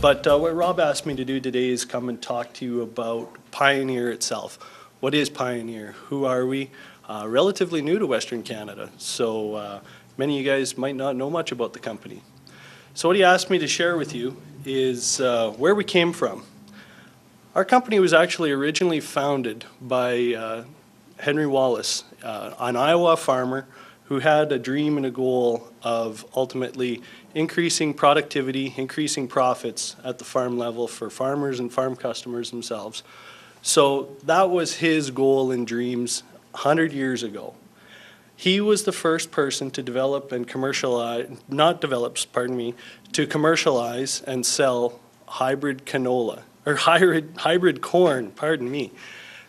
But what Rob asked me to do today is come and talk to you about Pioneer itself. What is Pioneer? Who are we? Relatively new to Western Canada, so many of you guys might not know much about the company. So what he asked me to share with you is where we came from. Our company was actually originally founded by Henry Wallace, an Iowa farmer who had a dream and a goal of ultimately increasing productivity, increasing profits at the farm level for farmers and farm customers themselves. So that was his goal and dreams 100 years ago. He was the first person to develop and commercialize, to commercialize and sell hybrid canola, or hybrid corn, pardon me.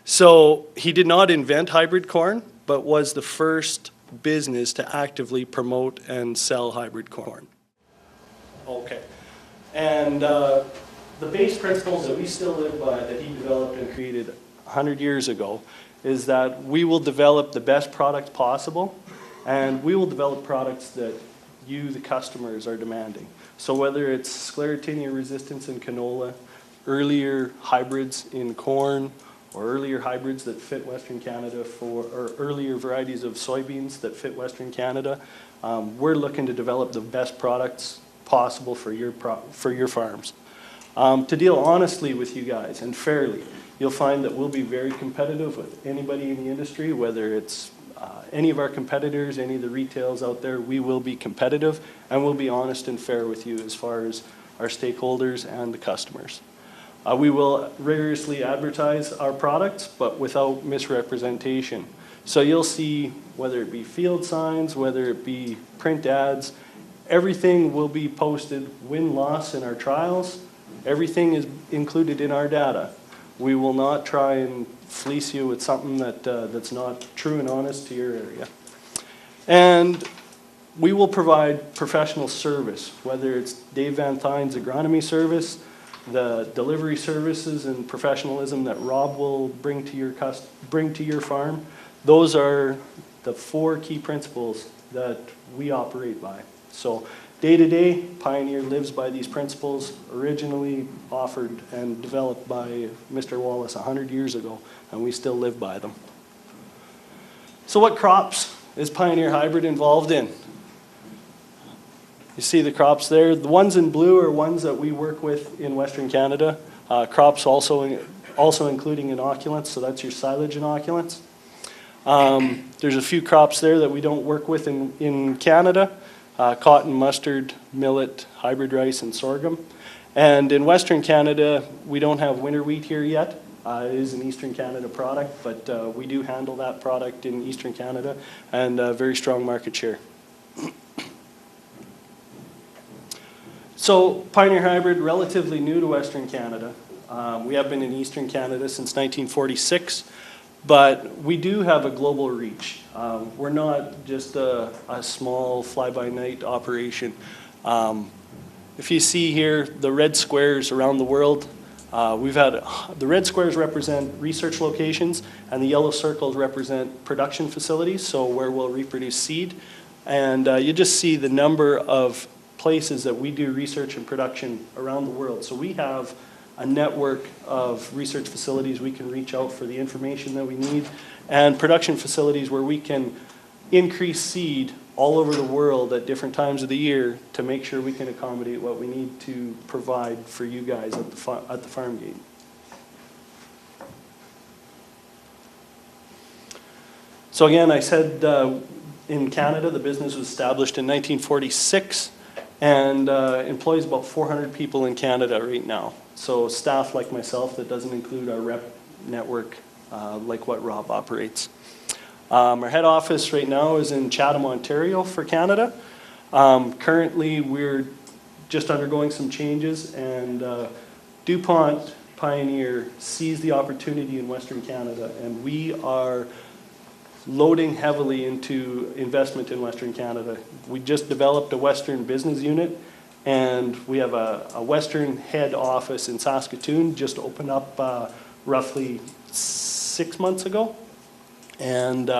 So he did not invent hybrid corn, but was the first business to actively promote and sell hybrid corn. Okay. And the base principles that we still live by, that he developed and created 100 years ago, is that we will develop the best products possible, and we will develop products that you, the customers, are demanding. So whether it's sclerotinia resistance in canola, earlier hybrids in corn, or earlier hybrids that fit Western Canada or earlier varieties of soybeans that fit Western Canada, we're looking to develop the best products possible for your farms. To deal honestly with you guys and fairly, you'll find that we'll be very competitive with anybody in the industry, whether it's any of our competitors, any of the retails out there. We will be competitive, and we'll be honest and fair with you as far as our stakeholders and the customers. We will rigorously advertise our products, but without misrepresentation. So you'll see, whether it be field signs, whether it be print ads, everything will be posted, win-loss in our trials. Everything is included in our data. We will not try and fleece you with something that's not true and honest to your area. And we will provide professional service, whether it's Dave Van Thine's agronomy service, the delivery services and professionalism that Rob will bring to your farm. Those are the 4 key principles that we operate by. So day to day, Pioneer lives by these principles, originally offered and developed by Mr. Wallace 100 years ago, and we still live by them. So what crops is Pioneer Hi-Bred involved in? You see the crops there. The ones in blue are ones that we work with in Western Canada. Crops also including inoculants, so that's your silage inoculants. There's a few crops there that we don't work with in Canada. Cotton, mustard, millet, hybrid rice, and sorghum. And in Western Canada, we don't have winter wheat here yet. It is an Eastern Canada product, but we do handle that product in Eastern Canada, and very strong market share. So Pioneer Hi-Bred, relatively new to Western Canada. We have been in Eastern Canada since 1946, but we do have a global reach. We're not just a small fly-by-night operation. If you see here the red squares around the world, the red squares represent research locations, and the yellow circles represent production facilities, so where we'll reproduce seed. And you just see the number of places that we do research and production around the world. So we have a network of research facilities we can reach out for the information that we need, and production facilities where we can increase seed all over the world at different times of the year to make sure we can accommodate what we need to provide for you guys at the farm gate. So again, I said in Canada the business was established in 1946 and employs about 400 people in Canada right now. So staff like myself, that doesn't include our rep network like what Rob operates. Our head office right now is in Chatham, Ontario for Canada. Currently we're just undergoing some changes, and DuPont Pioneer sees the opportunity in Western Canada, and we are loading heavily into investment in Western Canada. We just developed a Western business unit, and we have a Western head office in Saskatoon, just opened up roughly 6 months ago. And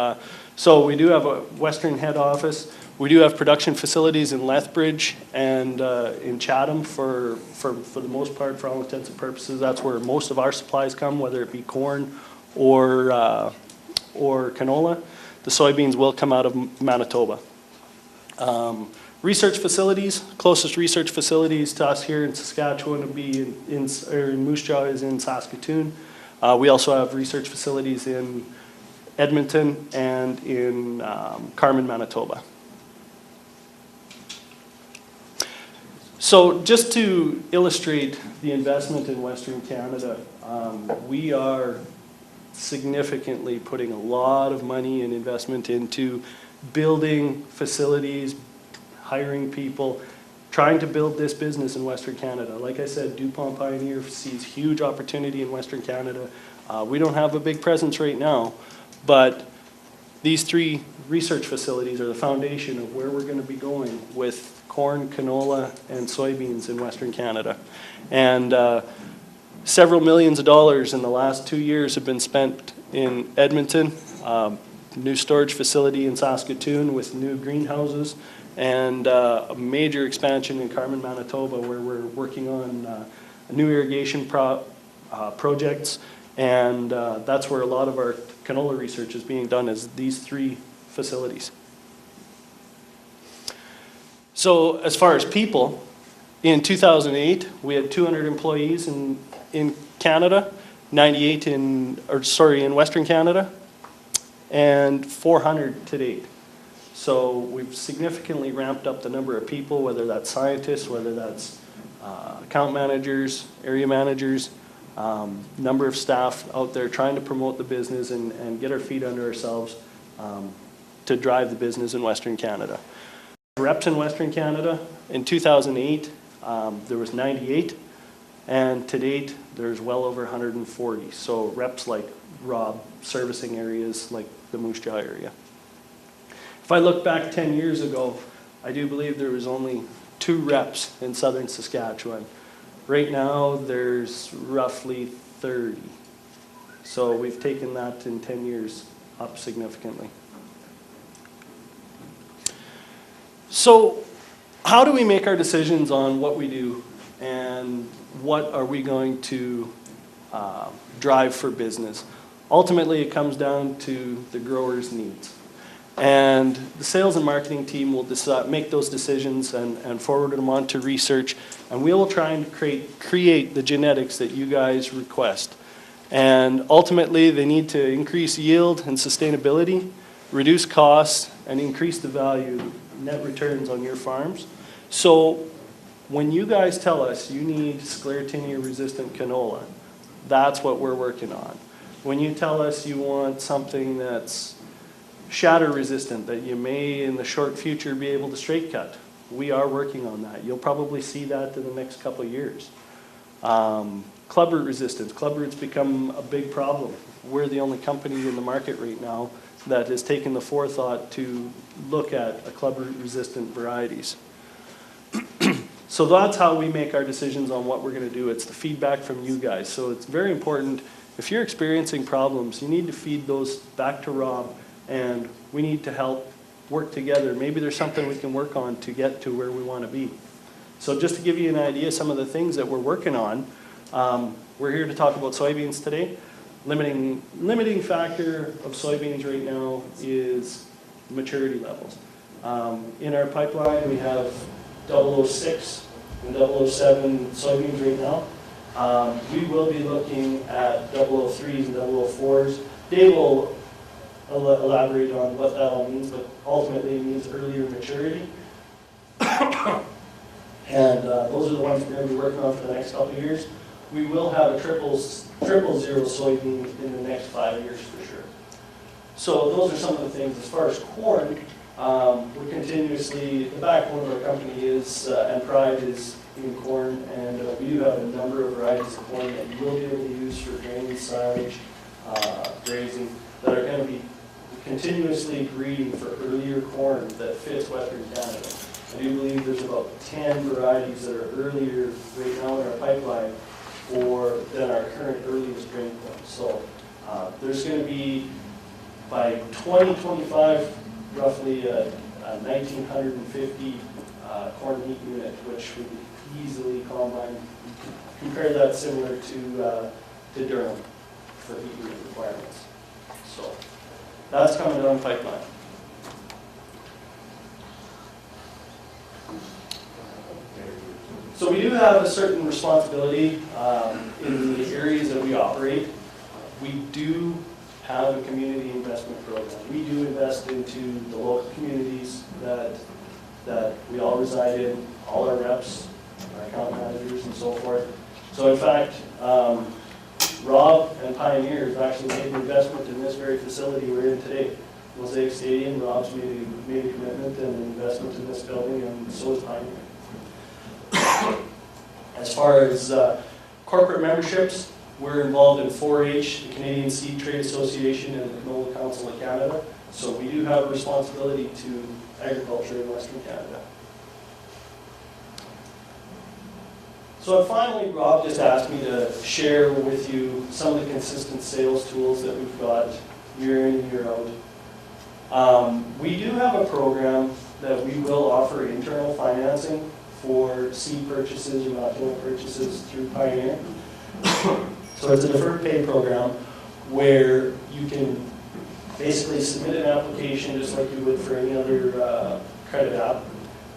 So we do have a Western head office. We do have production facilities in Lethbridge and in Chatham for the most part, for all intents and purposes. That's where most of our supplies come, whether it be corn or canola. The soybeans will come out of Manitoba. Research facilities, closest research facilities to us here in Saskatchewan would be in Moose Jaw is in Saskatoon. We also have research facilities in Edmonton and in Carman, Manitoba. So just to illustrate the investment in Western Canada, we are significantly putting a lot of money and investment into building facilities, hiring people, trying to build this business in Western Canada. Like I said, DuPont Pioneer sees huge opportunity in Western Canada. We don't have a big presence right now, but these 3 research facilities are the foundation of where we're going to be going with corn, canola, and soybeans in Western Canada. And several millions of dollars in the last 2 years have been spent in Edmonton, new storage facility in Saskatoon with new greenhouses, and a major expansion in Carman, Manitoba, where we're working on new irrigation projects, and that's where a lot of our canola research is being done, is these 3 facilities. So as far as people, in 2008, we had 200 employees in Canada, 98 in Western Canada, and 400 to date. So we've significantly ramped up the number of people, whether that's scientists, whether that's account managers, area managers, number of staff out there trying to promote the business and get our feet under ourselves to drive the business in Western Canada. Reps in Western Canada, in 2008, there was 98, and to date, there's well over 140. So reps like Rob, servicing areas like the Moose Jaw area. If I look back 10 years ago, I do believe there was only 2 reps in southern Saskatchewan. Right now, there's roughly 30. So we've taken that in 10 years up significantly. So how do we make our decisions on what we do and what are we going to drive for business? Ultimately, it comes down to the grower's needs. And the sales and marketing team will make those decisions and forward them on to research, and we will try and create the genetics that you guys request. And ultimately, they need to increase yield and sustainability, reduce costs, and increase the value, net returns on your farms. So when you guys tell us you need sclerotinia-resistant canola, that's what we're working on. When you tell us you want something that's shatter resistant, that you may in the short future be able to straight cut, we are working on that. You'll probably see that in the next couple of years. Clubroot resistance. Clubroot's become a big problem. We're the only company in the market right now that has taken the forethought to look at clubroot resistant varieties. So that's how we make our decisions on what we're going to do. It's the feedback from you guys. So it's very important. If you're experiencing problems, you need to feed those back to Rob, and we need to help work together. Maybe there's something we can work on to get to where we want to be. So just to give you an idea, some of the things that we're working on, we're here to talk about soybeans today. Limiting factor of soybeans right now is maturity levels. In our pipeline, we have 006 and 007 soybeans right now. We will be looking at 003s and 004s. Dave will elaborate on what that all means, but ultimately it means earlier maturity. And those are the ones we're going to be working on for the next couple of years. We will have a triple zero soybean in the next 5 years for sure. So those are some of the things. As far as corn, we're continuously, the backbone of our company is, and pride is in corn, and we do have a number of varieties of corn that you will be able to use for grain, silage, grazing, that are going to be continuously breeding for earlier corn that fits Western Canada. I do believe there's about 10 varieties that are earlier right now in our pipeline than our current earliest grain corn. So there's going to be by 2025, roughly a 1,950 corn heat unit, which would easily combine. Compare that similar to Durham for heat unit requirements. So that's coming down the pipeline. So we do have a certain responsibility in the areas that we operate. We do have a community investment program. We do invest into the local communities that we all reside in, all our reps, our account managers, and so forth. So in fact, Rob and Pioneer have actually made an investment in this very facility we're in today. Mosaic Stadium, Rob's made a commitment and an investment in this building, and so is Pioneer. As far as corporate memberships, we're involved in 4-H, the Canadian Seed Trade Association, and the Canola Council of Canada. So we do have a responsibility to agriculture in Western Canada. So finally, Rob just asked me to share with you some of the consistent sales tools that we've got year in, year out. We do have a program that we will offer internal financing for seed purchases or inoculant purchases through Pioneer. So it's a deferred pay program where you can basically submit an application just like you would for any other credit app,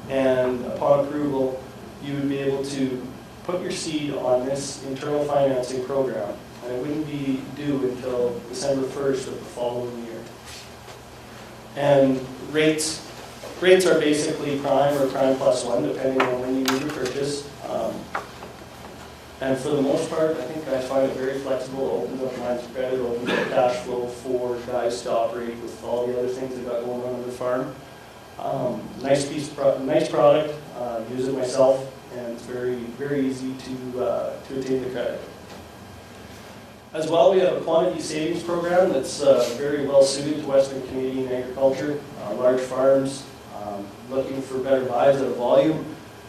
and upon approval you would be able to put your seed on this internal financing program, and it wouldn't be due until December 1st of the following year. And rates are basically prime or prime plus 1, depending on when you need to purchase. And for the most part, I think I find it very flexible. It opens up lines of credit, opens up cash flow for guys to operate with all the other things they've got going on the farm. Nice product. Use it myself, and it's very, very easy to attain the credit. As well, we have a quantity savings program that's very well suited to Western Canadian agriculture, large farms looking for better buys at a volume,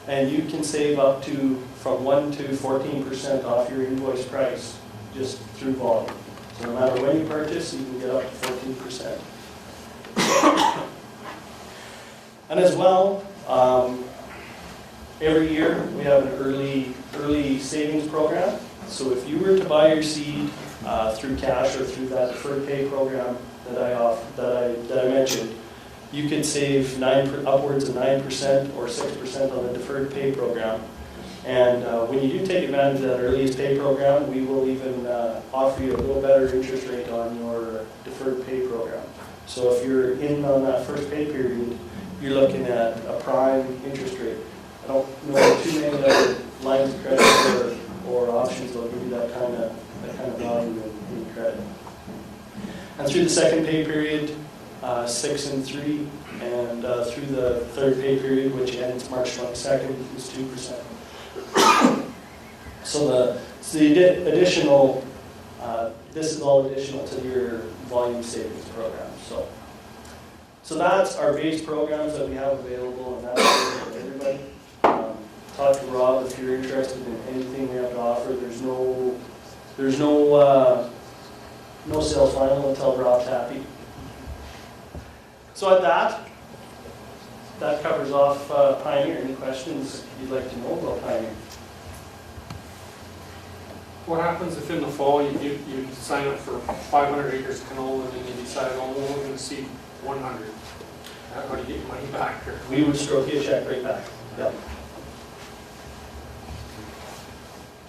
and you can save up to from 1 to 14% off your invoice price just through volume. So no matter when you purchase, you can get up to 14%. And as well, every year we have an early savings program. So if you were to buy your seed through cash or through that deferred pay program that I mentioned, you could save upwards of 9% or 6% on the deferred pay program. And when you do take advantage of that earliest pay program, we will even offer you a little better interest rate on your deferred pay program. So if you're in on that first pay period, you're looking at a prime interest rate. I don't know too many other lines of credit or options that will give you that kind of value in credit. And through the second pay period, 6 and 3, and through the third pay period, which ends March 22nd, is 2%. So the additional, this is all additional to your volume savings program. So that's our base programs that we have available, and that's for everybody. Talk to Rob if you're interested in anything we have to offer. There's no sales final until Rob's happy. So at that covers off Pioneer. Any questions you'd like to know about Pioneer? What happens if in the fall you sign up for 500 acres of canola and then you decide, oh, we're only going to seed 100? How do you get your money back? Or? We would stroke you a check right back. Yep.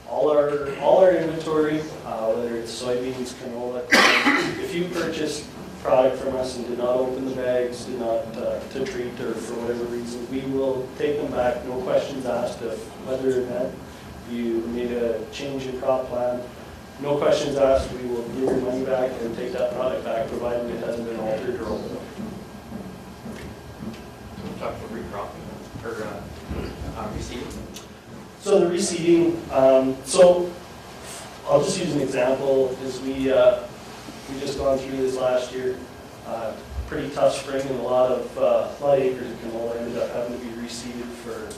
All our inventory, whether it's soybeans, canola, if you purchase product from us and did not open the bags, did not to treat, or for whatever reason, we will take them back, no questions asked of whether or not you made a change in crop plan. No questions asked, we will give your money back and take that product back, provided it hasn't been altered or opened up. Talk about recropping or reseeding. So the reseeding, so I'll just use an example, is we just gone through this last year. Pretty tough spring, and a lot of acres of canola ended up having to be reseeded for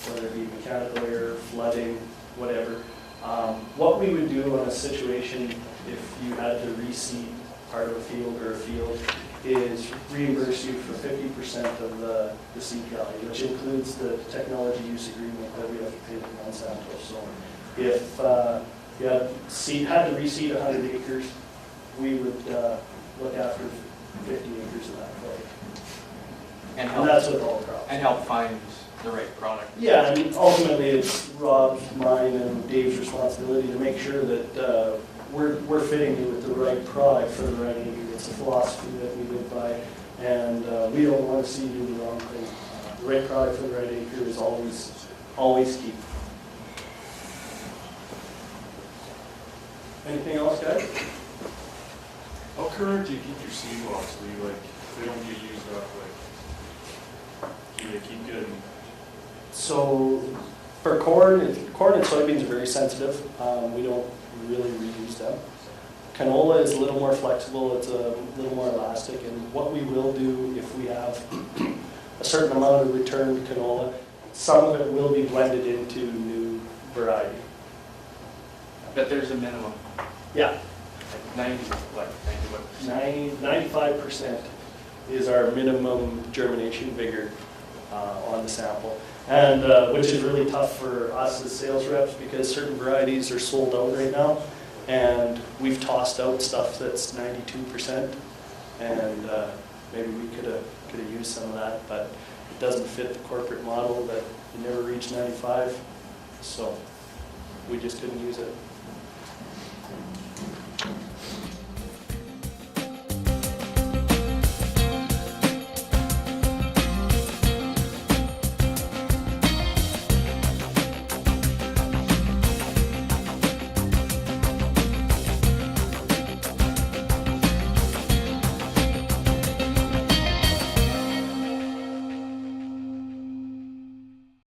whether it be mechanical error, flooding, whatever. What we would do in a situation if you had to reseed part of a field or a field is reimburse you for 50% of the seed value, which includes the technology use agreement that we have to pay to Monsanto. So if you had to reseed 100 acres, we would look after 50 acres of that clay. And And that's with all crops. and help find the right product. Yeah, I mean, ultimately, it's Rob's, mine, and Dave's responsibility to make sure that we're fitting you with the right product for the right acre. It's a philosophy that we live by, and we don't want to see you do the wrong thing. The right product for the right acre is always key. Anything else, guys? How current do you keep your seed lots? Do you, like, if they don't get used up, like, do you keep getting? So for corn and soybeans are very sensitive. We don't really reuse them. Canola is a little more flexible. It's a little more elastic. And what we will do if we have a certain amount of returned canola, some of it will be blended into new variety. But there's a minimum, Yeah, like 90 what? 95% is our minimum germination vigor on the sample. And which is really tough for us as sales reps because certain varieties are sold out right now. And we've tossed out stuff that's 92%. And maybe we could have used some of that, but it doesn't fit the corporate model that you never reach 95. So we just couldn't use it.